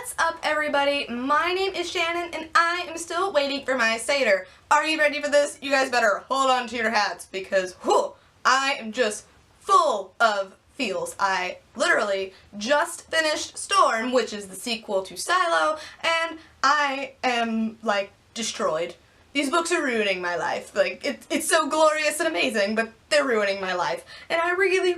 What's up, everybody? My name is Shannon and I am still waiting for my Seder. Are you ready for this? You guys better hold on to your hats because whew, I am just full of feels. I literally just finished Storm, which is the sequel to Silo, and I am like destroyed. These books are ruining my life. Like, it's so glorious and amazing, but they're ruining my life. And I really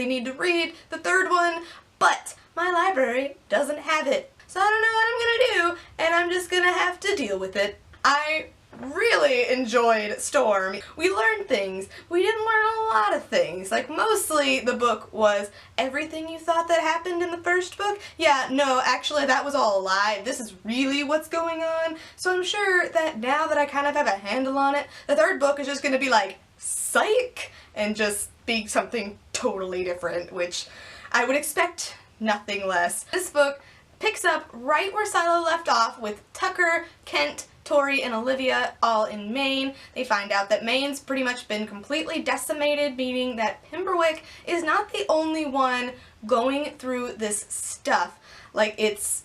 need to read the third one, but my library doesn't have it. So I don't know what I'm gonna do, and I'm just gonna have to deal with it. I really enjoyed Storm. We learned things. We didn't learn a lot of things. Like, mostly the book was everything you thought that happened in the first book. Yeah, no, actually that was all a lie. This is really what's going on. So I'm sure that now that I kind of have a handle on it, the third book is just gonna be like, psych, and just be something totally different, which I would expect nothing less. This book picks up right where Silo left off with Tucker, Kent, Tori, and Olivia all in Maine. They find out that Maine's pretty much been completely decimated, meaning that Pemberwick is not the only one going through this stuff. Like, it's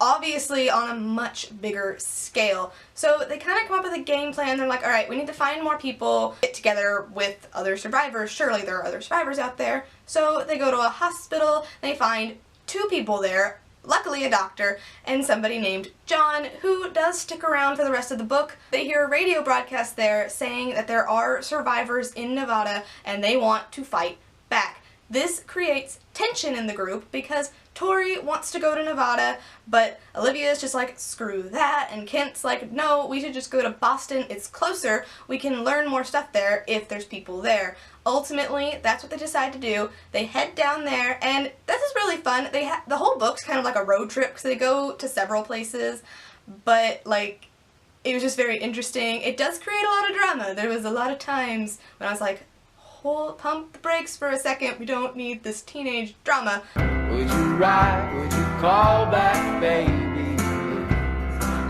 obviously on a much bigger scale. So they kind of come up with a game plan. They're like, alright, we need to find more people, get together with other survivors. Surely there are other survivors out there. So they go to a hospital, they find two people there, luckily a doctor, and somebody named John, who does stick around for the rest of the book. They hear a radio broadcast there saying that there are survivors in Nevada and they want to fight back. This creates tension in the group because Tori wants to go to Nevada, but Olivia's just like, screw that, and Kent's like, no, we should just go to Boston, it's closer, we can learn more stuff there if there's people there. Ultimately, that's what they decide to do. They head down there, and this is really fun. The whole book's kind of like a road trip because they go to several places, but like, it was just very interesting. It does create a lot of drama. There was a lot of times when I was like, pump the brakes for a second, we don't need this teenage drama. Would you ride? Would you call back, baby?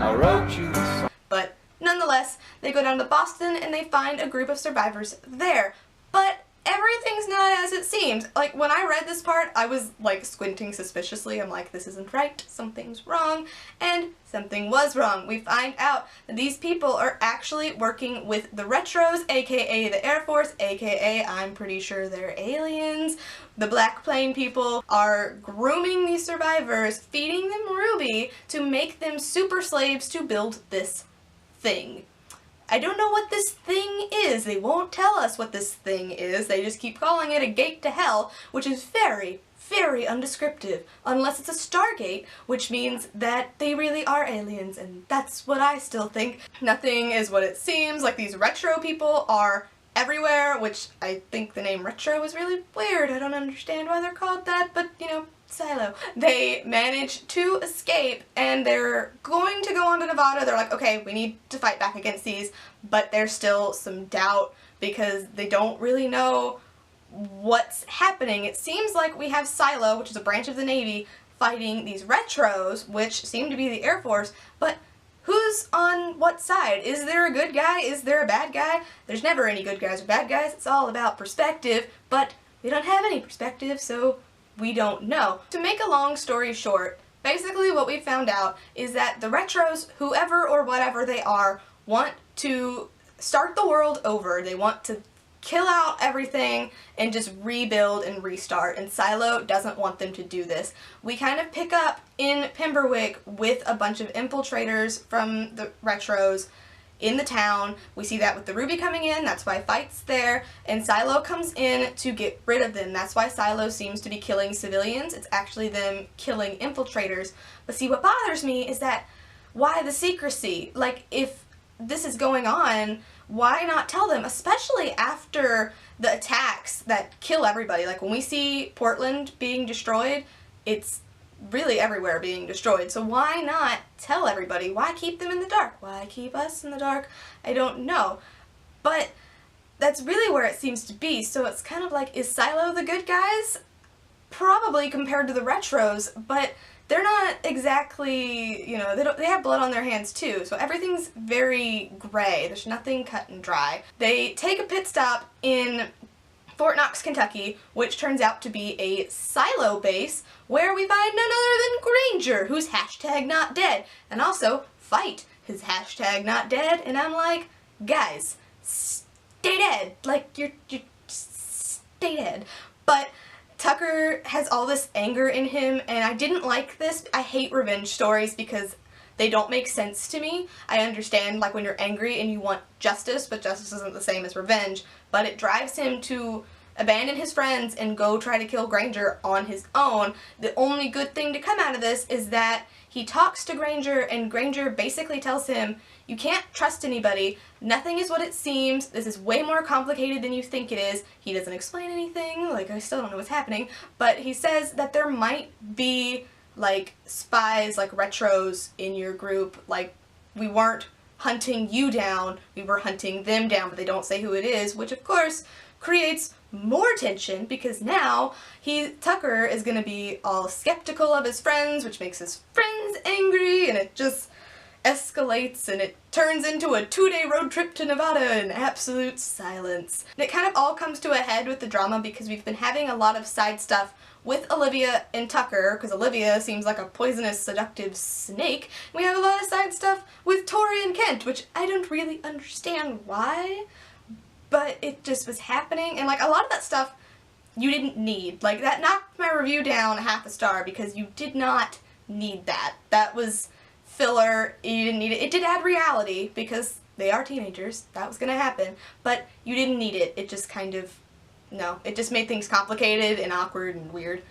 I wrote you a song. But nonetheless, they go down to Boston and they find a group of survivors there. But everything's not as it seems. Like, when I read this part, I was like squinting suspiciously. I'm like, this isn't right, something's wrong, and something was wrong. We find out that these people are actually working with the Retros, aka the Air Force, aka I'm pretty sure they're aliens. The Black Plane people are grooming these survivors, feeding them Ruby to make them super slaves to build this thing. I don't know what this thing is. They won't tell us what this thing is. They just keep calling it a gate to hell, which is very undescriptive, unless it's a Stargate, which means that they really are aliens, and that's what I still think. Nothing is what it seems. Like, these retro people are everywhere, which I think the name retro is really weird. I don't understand why they're called that, but you know, Silo. They manage to escape and they're going to go on to Nevada. They're like, okay, we need to fight back against these, but there's still some doubt because they don't really know what's happening. It seems like we have Silo, which is a branch of the Navy, fighting these Retros, which seem to be the Air Force, but who's on what side? Is there a good guy? Is there a bad guy? There's never any good guys or bad guys. It's all about perspective, but we don't have any perspective, so we don't know. To make a long story short, basically what we found out is that the Retros, whoever or whatever they are, want to start the world over. They want to kill out everything and just rebuild and restart, and Silo doesn't want them to do this. We kind of pick up in Pemberwick with a bunch of infiltrators from the Retros in the town. We see that with the Ruby coming in, that's why Fight's there, and Silo comes in to get rid of them. That's why Silo seems to be killing civilians. It's actually them killing infiltrators. But see, what bothers me is that, why the secrecy? Like, if this is going on, why not tell them? Especially after the attacks that kill everybody. Like, when we see Portland being destroyed, it's really everywhere being destroyed. So why not tell everybody? Why keep them in the dark? Why keep us in the dark? I don't know. But that's really where it seems to be. So it's kind of like, is Silo the good guys? Probably, compared to the Retros, but they're not exactly, you know, they have blood on their hands too, so everything's very gray. There's nothing cut and dry. They take a pit stop in Fort Knox, Kentucky, which turns out to be a silo base where we find none other than Granger, who's hashtag not dead, and also Fight, who's hashtag not dead, and I'm like, guys, stay dead. Like, you're stay dead. But Tucker has all this anger in him, and I didn't like this. I hate revenge stories because they don't make sense to me. I understand, like, when you're angry and you want justice, but justice isn't the same as revenge, but it drives him to abandon his friends and go try to kill Granger on his own. The only good thing to come out of this is that he talks to Granger, and Granger basically tells him, you can't trust anybody, nothing is what it seems, this is way more complicated than you think it is. He doesn't explain anything, like, I still don't know what's happening, but he says that there might be, like, spies, like retros in your group, like, we weren't hunting you down, we were hunting them down, but they don't say who it is, which of course creates more tension because now Tucker is gonna be all skeptical of his friends, which makes his friends angry, and it just escalates and it turns into a 2-day road trip to Nevada in absolute silence. And it kind of all comes to a head with the drama because we've been having a lot of side stuff with Olivia and Tucker, because Olivia seems like a poisonous, seductive snake. We have a lot of side stuff with Tori and Kent, which I don't really understand why, but it just was happening, and like a lot of that stuff you didn't need. Like, that knocked my review down half a star because you did not need that. That was filler, you didn't need it. It did add reality because they are teenagers, that was gonna happen, but you didn't need it. It just kind of, no, it just made things complicated and awkward and weird.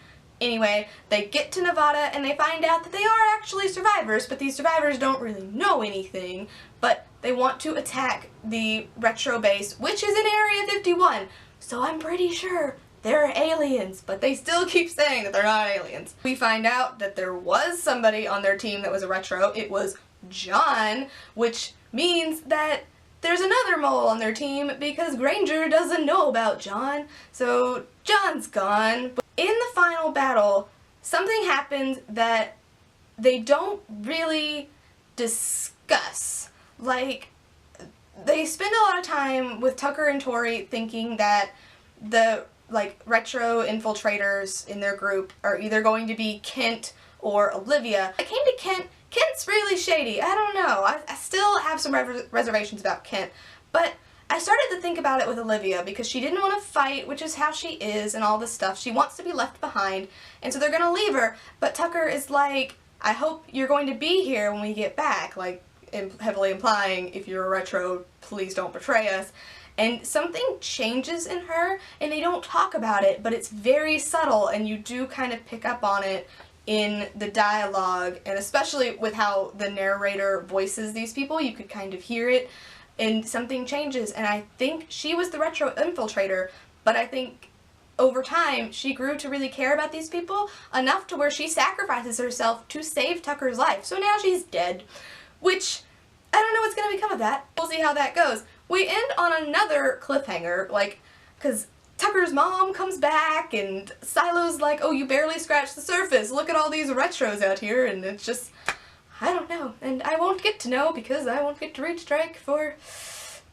Anyway, they get to Nevada and they find out that they are actually survivors, but these survivors don't really know anything, but they want to attack the retro base, which is in Area 51, so I'm pretty sure they're aliens, but they still keep saying that they're not aliens. We find out that there was somebody on their team that was a retro. It was John, which means that there's another mole on their team because Granger doesn't know about John, so John's gone. But in the final battle, something happens that they don't really discuss. Like, they spend a lot of time with Tucker and Tori thinking that the, like, retro infiltrators in their group are either going to be Kent or Olivia. I came to Kent. Kent's really shady. I don't know. I still have some reservations about Kent, but I started to think about it with Olivia because she didn't want to fight, which is how she is and all this stuff. She wants to be left behind, and so they're gonna leave her, but Tucker is like, I hope you're going to be here when we get back, like, heavily implying, if you're a retro, please don't betray us. And something changes in her, and they don't talk about it, but it's very subtle, and you do kind of pick up on it in the dialogue, and especially with how the narrator voices these people, you could kind of hear it, and something changes, and I think she was the retro infiltrator, but I think over time she grew to really care about these people enough to where she sacrifices herself to save Tucker's life, so now she's dead, which I don't know what's going to become of that. We'll see how that goes. We end on another cliffhanger, like, because Tucker's mom comes back and Silo's like, oh, you barely scratched the surface, look at all these retros out here, and it's just, I don't know, and I won't get to know because I won't get to read Strike for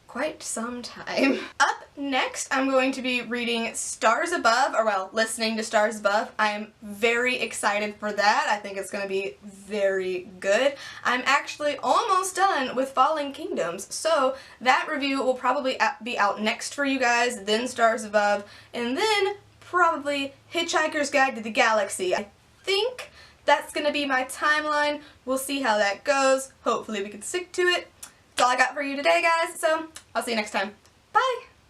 quite some time. Up next, I'm going to be reading Stars Above, or well, listening to Stars Above. I'm very excited for that. I think it's going to be very good. I'm actually almost done with Falling Kingdoms, so that review will probably be out next for you guys, then Stars Above, and then probably Hitchhiker's Guide to the Galaxy. I think that's going to be my timeline. We'll see how that goes. Hopefully we can stick to it. That's all I got for you today, guys, so I'll see you next time. Bye!